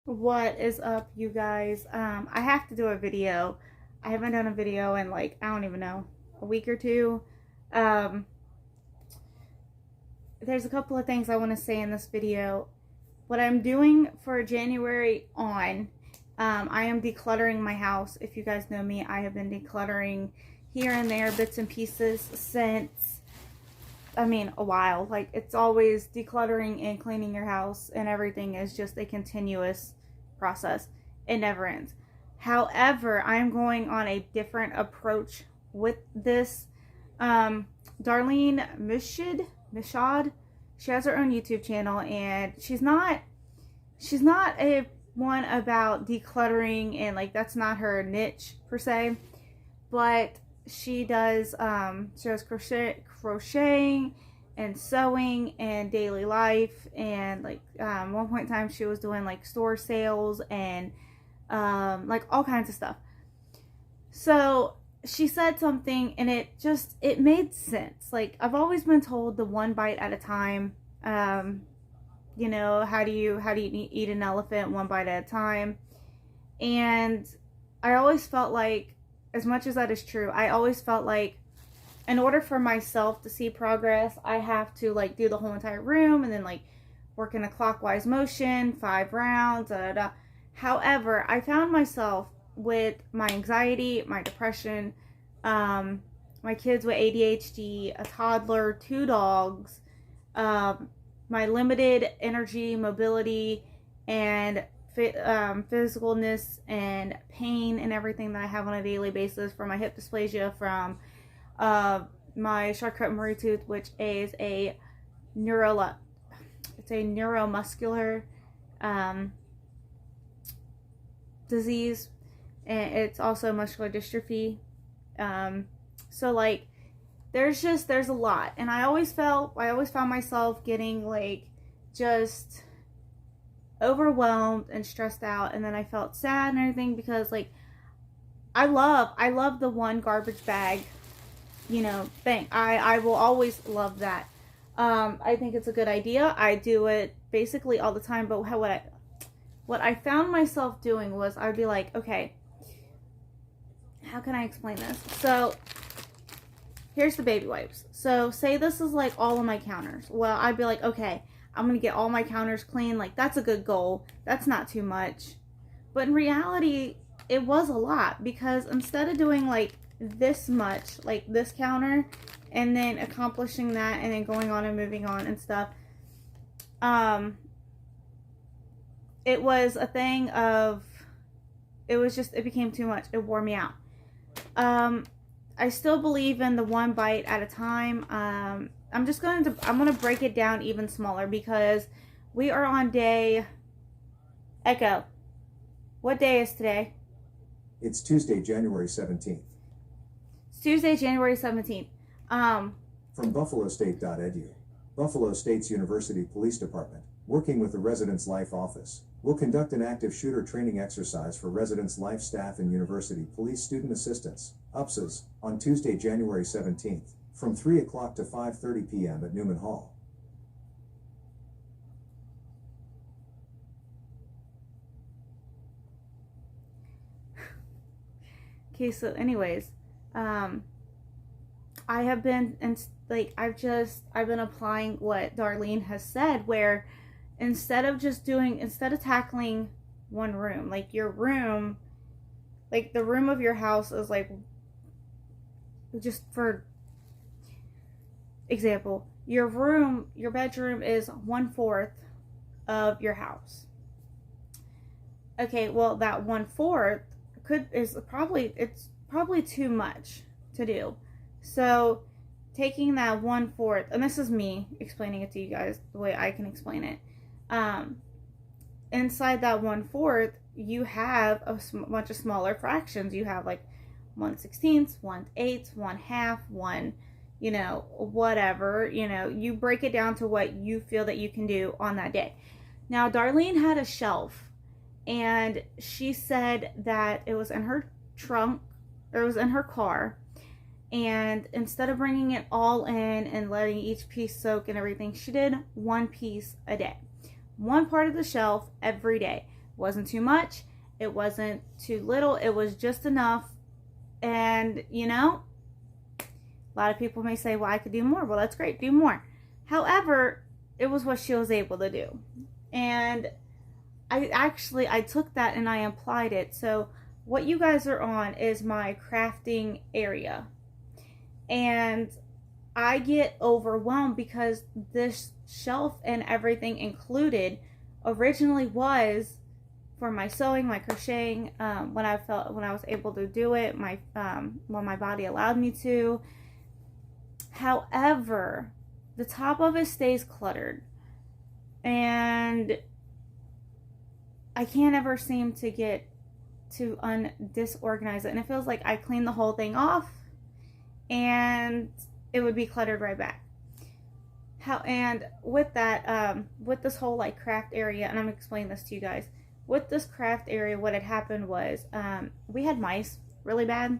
What is up, you guys? I have to do a video. I haven't done a video in like, I don't even know, a week or two. Um, there's a couple of things I want to say in this video. What I'm doing for January on, I am decluttering my house. If you guys know me, I have been decluttering here and there, bits and pieces since, a while. Like, it's always decluttering and cleaning your house, and everything is just a continuous process. It never ends. However, I'm going on a different approach with this. Darlene Mishad, she has her own YouTube channel, and she's not a one about decluttering, and like that's not her niche per se, but she does crocheting and sewing and daily life, and like one point in time she was doing like store sales and like all kinds of stuff. So she said something, and it made sense. Like, I've always been told the one bite at a time. How do you eat an elephant one bite at a time? And I always felt like, as much as that is true, I always felt like in order for myself to see progress, I have to like do the whole entire room and then like work in a clockwise motion, 5 rounds, da, da, da. However, I found myself with my anxiety, my depression, my kids with ADHD, a toddler, 2 dogs, my limited energy, mobility, and physicalness and pain and everything that I have on a daily basis, from my hip dysplasia, from my Charcot-Marie tooth, which is a neuromuscular disease, and it's also muscular dystrophy. So like there's a lot, and I always found myself getting like just overwhelmed and stressed out, and then I felt sad and everything, because like I love the one garbage bag thing. I will always love that. I think it's a good idea. I do it basically all the time, but what I found myself doing was, I'd be like, okay, how can I explain this? So here's the baby wipes. So say this is like all of my counters. Well, I'd be like, okay, I'm gonna get all my counters clean. Like, that's a good goal. That's not too much. But in reality, it was a lot, because instead of doing like this much, like this counter, and then accomplishing that, and then going on and moving on and stuff, it was a thing of, it became too much. It wore me out. I still believe in the one bite at a time. I'm going to break it down even smaller, because we are on day, Echo, what day is today? It's Tuesday, January 17th. It's Tuesday, January 17th. From BuffaloState.edu. Buffalo State's University Police Department, working with the Residence Life Office, will conduct an active shooter training exercise for Residence Life staff and University Police Student Assistants, UPSAs, on Tuesday, January 17th, from 3 o'clock to 5:30 p.m. at Newman Hall. Okay, so anyways, I have been, and like, I've been applying what Darlene has said, where instead of tackling one room, like your room, like the room of your house is like, just for example, your bedroom is 1/4 of your house. Okay, well, that 1/4 it's probably too much to do. So taking that 1/4, and this is me explaining it to you guys the way I can explain it. Inside that 1/4, you have a bunch of smaller fractions. You have like 1/16, 1/8, 1/2, whatever. You break it down to what you feel that you can do on that day. Now, Darlene had a shelf, and she said that it was in her trunk, or it was in her car, and instead of bringing it all in and letting each piece soak and everything, she did one piece a day. One part of the shelf every day. Wasn't too much. It wasn't too little. It was just enough. And, you know, a lot of people may say, well, I could do more. Well, that's great. Do more. However, it was what she was able to do. And I took that and I applied it. So what you guys are on is my crafting area. And I get overwhelmed because this shelf and everything included originally was for my sewing, my crocheting, when I was able to do it, when my body allowed me to. However, the top of it stays cluttered, and I can't ever seem to get to disorganize it, and it feels like I clean the whole thing off, and it would be cluttered right back. And with that, with this whole like craft area, and I'm gonna explain this to you guys. With this craft area, what had happened was we had mice really bad,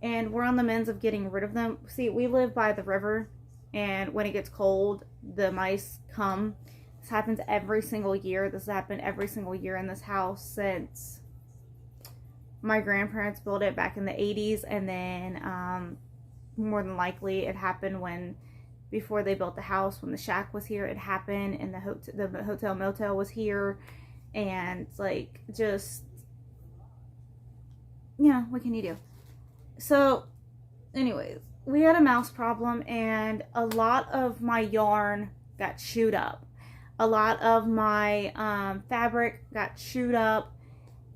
and we're on the mends of getting rid of them. See, we live by the river, and when it gets cold, the mice come. This happens every single year. This has happened every single year in this house since my grandparents built it back in the 80s, and then more than likely it happened before they built the house, when the shack was here, it happened, and the hotel motel was here, and like, just, you know, what can you do? So anyways, we had a mouse problem, and a lot of my yarn got chewed up. A lot of my fabric got chewed up.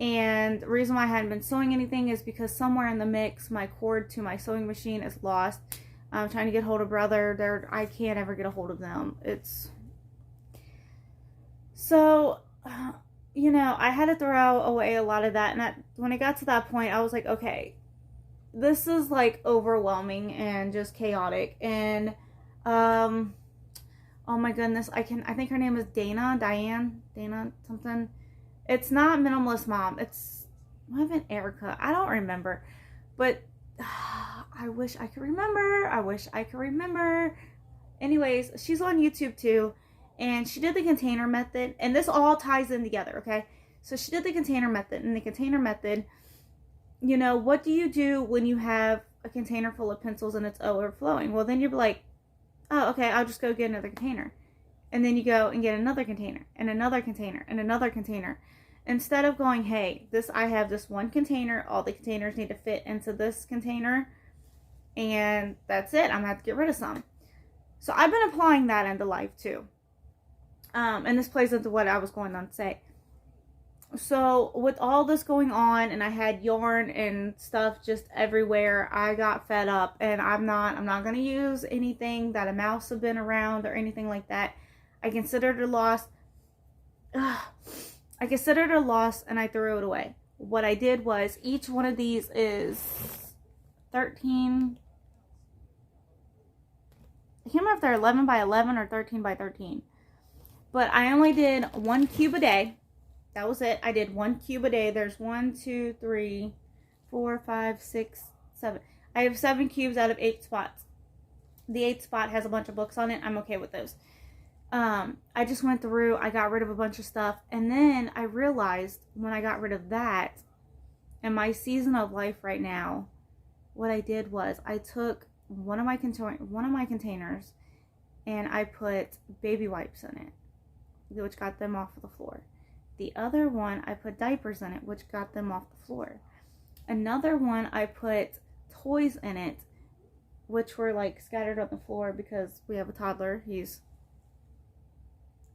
And the reason why I hadn't been sewing anything is because somewhere in the mix, my cord to my sewing machine is lost. I'm trying to get hold of brother. I can't ever get a hold of them. So, you know, I had to throw away a lot of that. And when I got to that point, I was like, okay, this is like overwhelming and just chaotic. And, oh my goodness, I think her name is Dana something. It's not Minimalist Mom. It's, might have been Erica. I don't remember. But I wish I could remember. Anyways, she's on YouTube too. And she did the container method. And this all ties in together, okay? So she did the container method. And the container method, you know, what do you do when you have a container full of pencils and it's overflowing? Well, then you're like, oh, okay, I'll just go get another container. And then you go and get another container and another container and another container. Instead of going, hey, I have this one container, all the containers need to fit into this container, and that's it, I'm gonna have to get rid of some. So I've been applying that into life too. And this plays into what I was going on to say. So with all this going on, and I had yarn and stuff just everywhere, I got fed up, and I'm not gonna use anything that a mouse have been around or anything like that. I considered it a loss. I considered it a loss, and I threw it away. What I did was, each one of these is 13. I can't remember if they're 11 by 11 or 13 by 13. But I only did 1 cube a day. That was it. I did 1 cube a day. There's 1, 2, 3, 4, 5, 6, 7. I have 7 cubes out of 8 spots. The 8th spot has a bunch of books on it. I'm okay with those. I just went through, I got rid of a bunch of stuff, and then I realized when I got rid of that, in my season of life right now, what I did was I took one of my containers and I put baby wipes in it, which got them off of the floor. The other one, I put diapers in it, which got them off the floor. Another one, I put toys in it, which were like scattered on the floor because we have a toddler. He's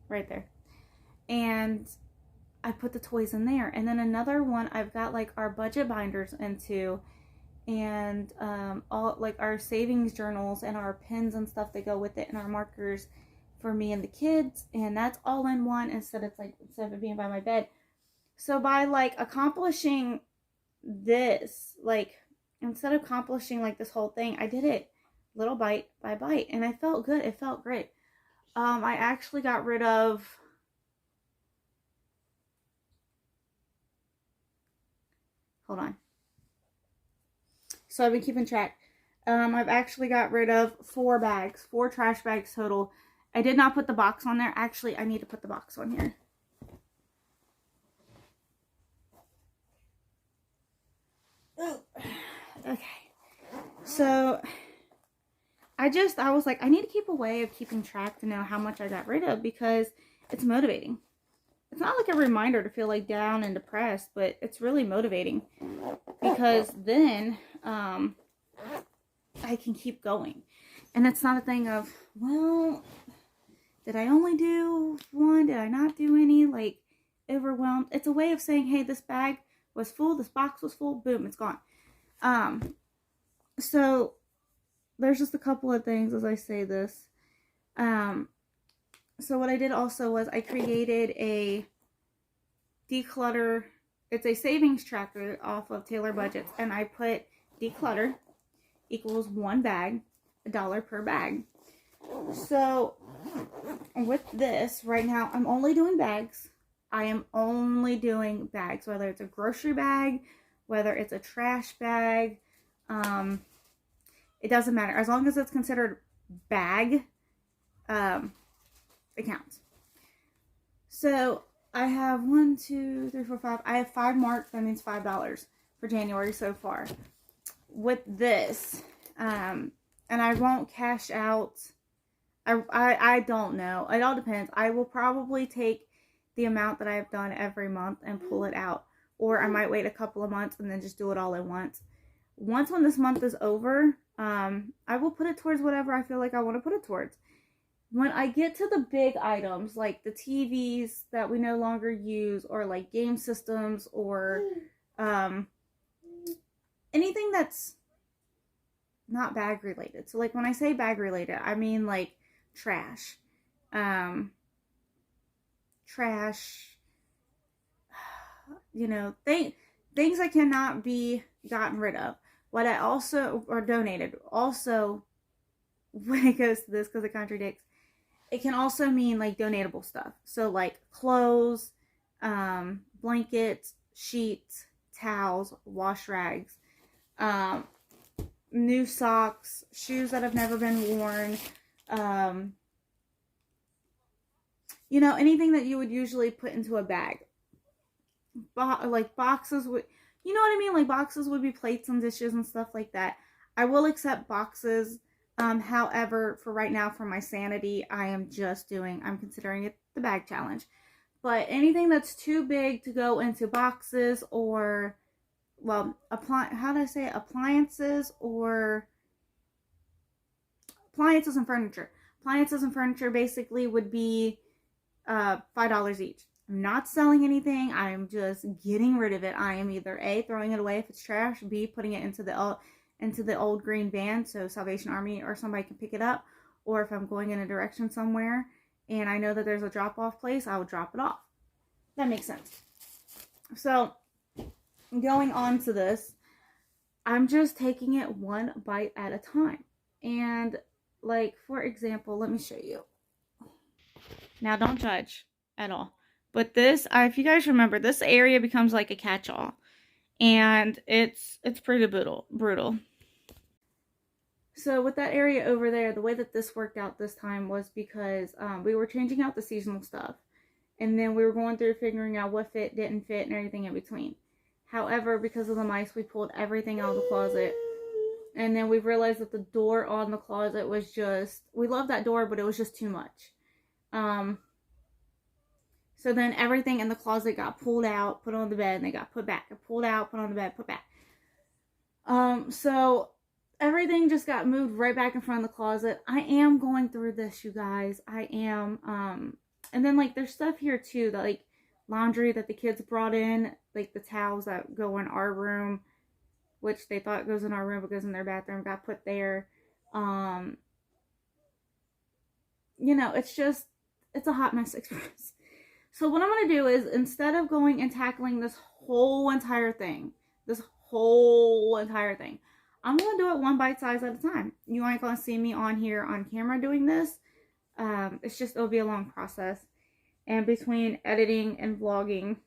right there. And I put the toys in there. And then another one, I've got like our budget binders into, and all like our savings journals and our pens and stuff that go with it, and our markers for me and the kids, and that's all in one instead of it being by my bed. So by like accomplishing this, like instead of accomplishing like this whole thing, I did it little bite by bite, and I felt good. It felt great. I actually got rid of, hold on. So I've been keeping track. I've actually got rid of 4 trash bags total. I did not put the box on there. Actually, I need to put the box on here. Okay. So I was like, I need to keep a way of keeping track to know how much I got rid of, because it's motivating. It's not like a reminder to feel like down and depressed, but it's really motivating, because then I can keep going. And it's not a thing of, well, did I only do one? Did I not do any? Like, overwhelmed. It's a way of saying, hey, this bag was full, this box was full, boom, it's gone. So there's just a couple of things as I say this. So what I did also was I created a declutter. It's a savings tracker off of Taylor Budgets, and I put declutter equals one bag, $1 per bag. So with this right now, I'm only doing bags. I am only doing bags, whether it's a grocery bag, whether it's a trash bag. It doesn't matter. As long as it's considered bag, it counts. So I have 1, 2, 3, 4, 5. I have 5 marked. That means $5 for January so far. With this, and I won't cash out. I don't know. It all depends. I will probably take the amount that I've done every month and pull it out. Or I might wait a couple of months and then just do it all at once. When this month is over, I will put it towards whatever I feel like I want to put it towards. When I get to the big items, like the TVs that we no longer use, or like game systems, or anything that's not bag related. So like when I say bag related, I mean like trash. You know, things that cannot be gotten rid of. What I also, or donated, also, when it goes to this, because it contradicts, it can also mean like donatable stuff. So like clothes, blankets, sheets, towels, wash rags, new socks, shoes that have never been worn, you know, anything that you would usually put into a bag. Like boxes would, you know what I mean? Like boxes would be plates and dishes and stuff like that. I will accept boxes. However, for right now, for my sanity, I'm considering it the bag challenge. But anything that's too big to go into boxes, or, well, appliances and furniture. Appliances and furniture basically would be $5 each. I'm not selling anything. I'm just getting rid of it. I am either A, throwing it away if it's trash, B, putting it into the old green van so Salvation Army or somebody can pick it up, or if I'm going in a direction somewhere and I know that there's a drop-off place, I will drop it off. That makes sense. So going on to this, I'm just taking it one bite at a time. And like, for example, let me show you. Now don't judge at all. But this, if you guys remember, this area becomes like a catch-all. And it's pretty brutal. So with that area over there, the way that this worked out this time was because we were changing out the seasonal stuff. And then we were going through figuring out what fit, didn't fit, and everything in between. However, because of the mice, we pulled everything out of the closet. And then we realized that the door on the closet was just, we love that door, but it was just too much. So then everything in the closet got pulled out, put on the bed, and they got put back. Pulled out, put on the bed, put back. So everything just got moved right back in front of the closet. I am going through this, you guys. I am. And then like there's stuff here too, that like laundry that the kids brought in, like the towels that go in our room, which they thought goes in our room but goes in their bathroom, got put there. You know, it's a hot mess experience. So what I'm going to do is, instead of going and tackling this whole entire thing, I'm going to do it one bite size at a time. You aren't going to see me on here on camera doing this. It'll be a long process. And between editing and vlogging,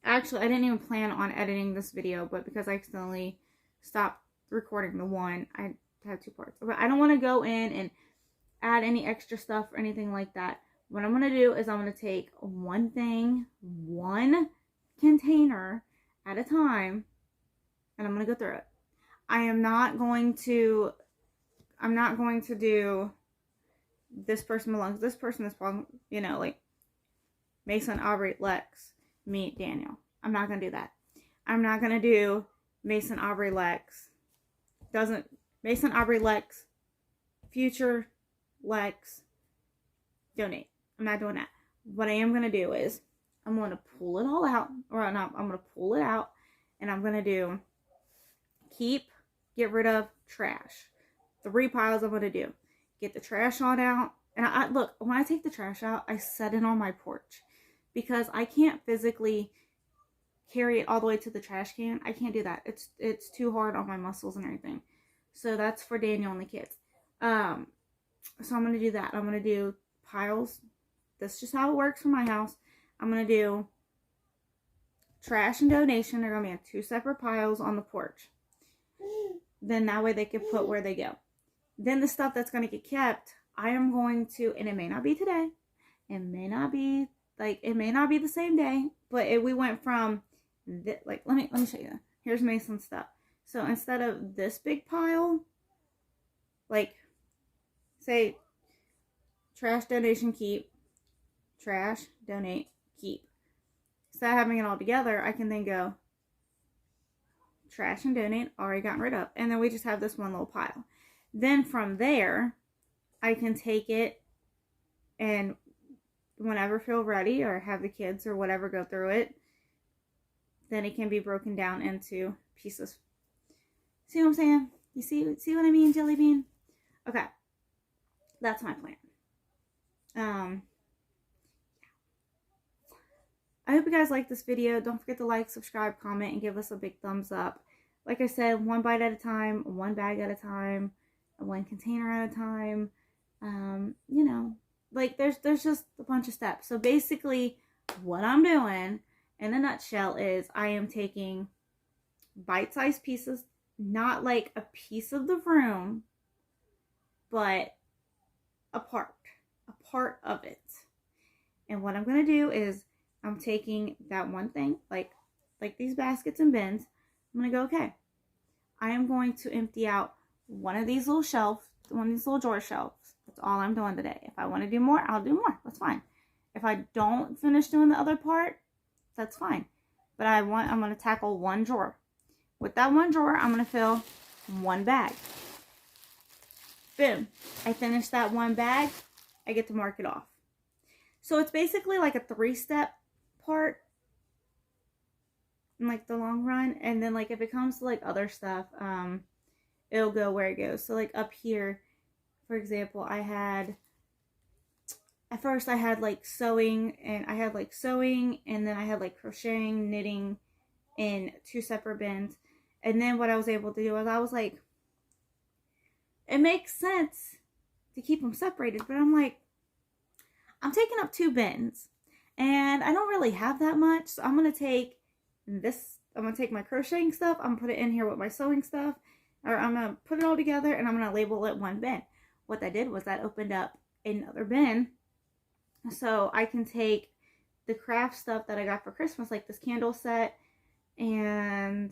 actually, I didn't even plan on editing this video, but because I accidentally stopped recording the one, I have 2 parts. But I don't want to go in and add any extra stuff or anything like that. What I'm going to do is I'm going to take one container at a time, and I'm going to go through it. I'm not going to do this person belongs, this person is, you know, like Mason, Aubrey, Lex, me, Daniel. I'm not going to do that. I'm not going to do Mason, Aubrey, Lex. Mason, Aubrey, Lex, future, Lex, donate. I'm not doing that. What I am going to do is I'm going to pull it all out, or not, I'm going to pull it out, and I'm going to do keep, get rid of, trash. 3 piles I'm going to do. Get the trash on out. And I look, when I take the trash out, I set it on my porch because I can't physically carry it all the way to the trash can. I can't do that. It's too hard on my muscles and everything. So that's for Daniel and the kids. So I'm going to do that. I'm going to do piles. That's just how it works for my house. I'm going to do trash and donation. They're going to be on 2 separate piles on the porch. Then that way they can put where they go. Then the stuff that's going to get kept, I am going to, and it may not be today. It may not be the same day, but we went from, let me show you. Here's Mason's stuff. So instead of this big pile, like, say, trash, donation, keep, trash, donate, keep. Instead of having it all together, I can then go trash and donate, already gotten rid of. And then we just have this one little pile. Then from there, I can take it and whenever feel ready or have the kids or whatever go through it, then it can be broken down into pieces. See what I'm saying? You see what I mean, Jelly Bean? Okay. That's my plan. I hope you guys like this video. Don't forget to like, subscribe, comment, and give us a big thumbs up. Like I said, 1 bite at a time, 1 bag at a time, 1 container at a time. You know, like there's just a bunch of steps. So basically what I'm doing in a nutshell is I am taking bite-sized pieces, not like a piece of the room, but a part of it. And what I'm going to do is I'm taking that one thing, like these baskets and bins. I'm going to go, okay, I am going to empty out one of these little shelves, one of these little drawer shelves. That's all I'm doing today. If I want to do more, I'll do more. That's fine. If I don't finish doing the other part, that's fine. But I'm going to tackle one drawer. With that one drawer, I'm going to fill 1 bag. Boom. I finish that 1 bag. I get to mark it off. So it's basically like a 3-step part in like the long run. And then like if it comes to like other stuff, it'll go where it goes. So like up here, for example, at first I had like sewing, and then I had like crocheting, knitting in 2 separate bins. And then what I was able to do is I was like, it makes sense to keep them separated, but I'm like, I'm taking up 2 bins and I don't really have that much. So I'm going to take my crocheting stuff. I'm going to put it in here with my sewing stuff, or I'm going to put it all together and I'm going to label it 1 bin. What that did was that opened up another bin. So I can take the craft stuff that I got for Christmas, like this candle set, and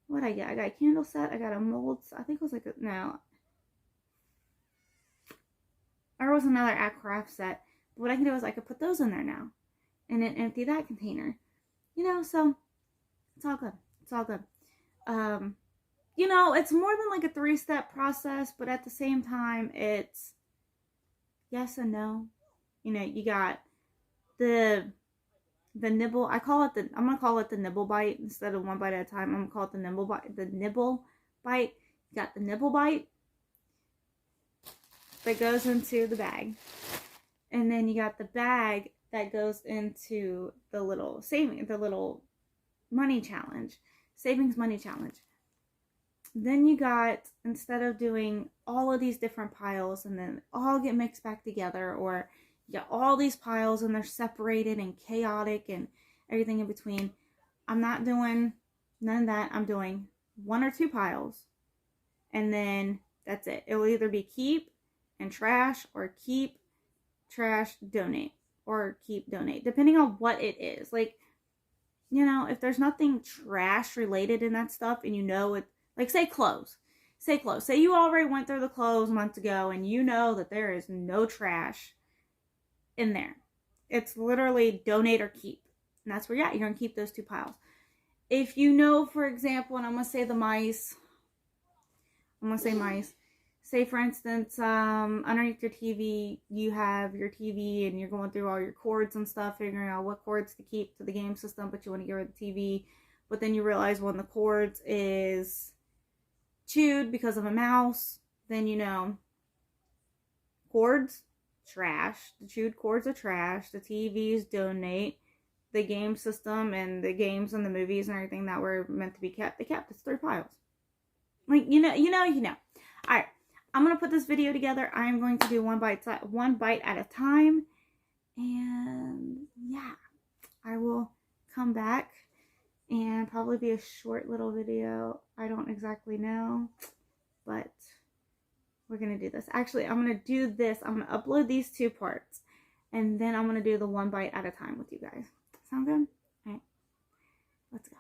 what I got a candle set, I got a mold, I think it was like or it was another craft set. But what I can do is I could put those in there now and then empty that container, you know. So it's all good. You know, it's more than like a 3-step process, but at the same time it's yes and no. You know, you got the nibble. I'm gonna call it the nibble bite instead of 1 bite at a time. I'm gonna call it the nibble bite. You got the nibble bite that goes into the bag, and then you got the bag that goes into the little savings money challenge. Then you got, instead of doing all of these different piles and then all get mixed back together, or you got all these piles and they're separated and chaotic and everything in between, I'm not doing none of that. I'm doing 1 or 2 piles, and then that's it. It will either be keep and trash, or keep, trash, donate, or keep, donate, depending on what it is. Like, you know, if there's nothing trash related in that stuff and you know it, like say clothes. Say you already went through the clothes months ago and you know that there is no trash in there. It's literally donate or keep. And that's where you're going to keep those two piles. If you know, for example, and I'm going to say mice. Say, for instance, underneath your TV, you have your TV and you're going through all your cords and stuff, figuring out what cords to keep to the game system, but you want to get rid of the TV. But then you realize when the cords is chewed because of a mouse, then you know, cords, trash. The chewed cords are trash. The TVs donate. The game system and the games and the movies and everything that were meant to be kept, they kept. It's 3 piles. Like, you know. All right, I'm going to put this video together. I'm going to do one bite at a time. And yeah, I will come back and probably be a short little video. I don't exactly know, but we're going to do this. Actually, I'm going to do this. I'm going to upload these 2 parts and then I'm going to do the one bite at a time with you guys. Sound good? All right, let's go.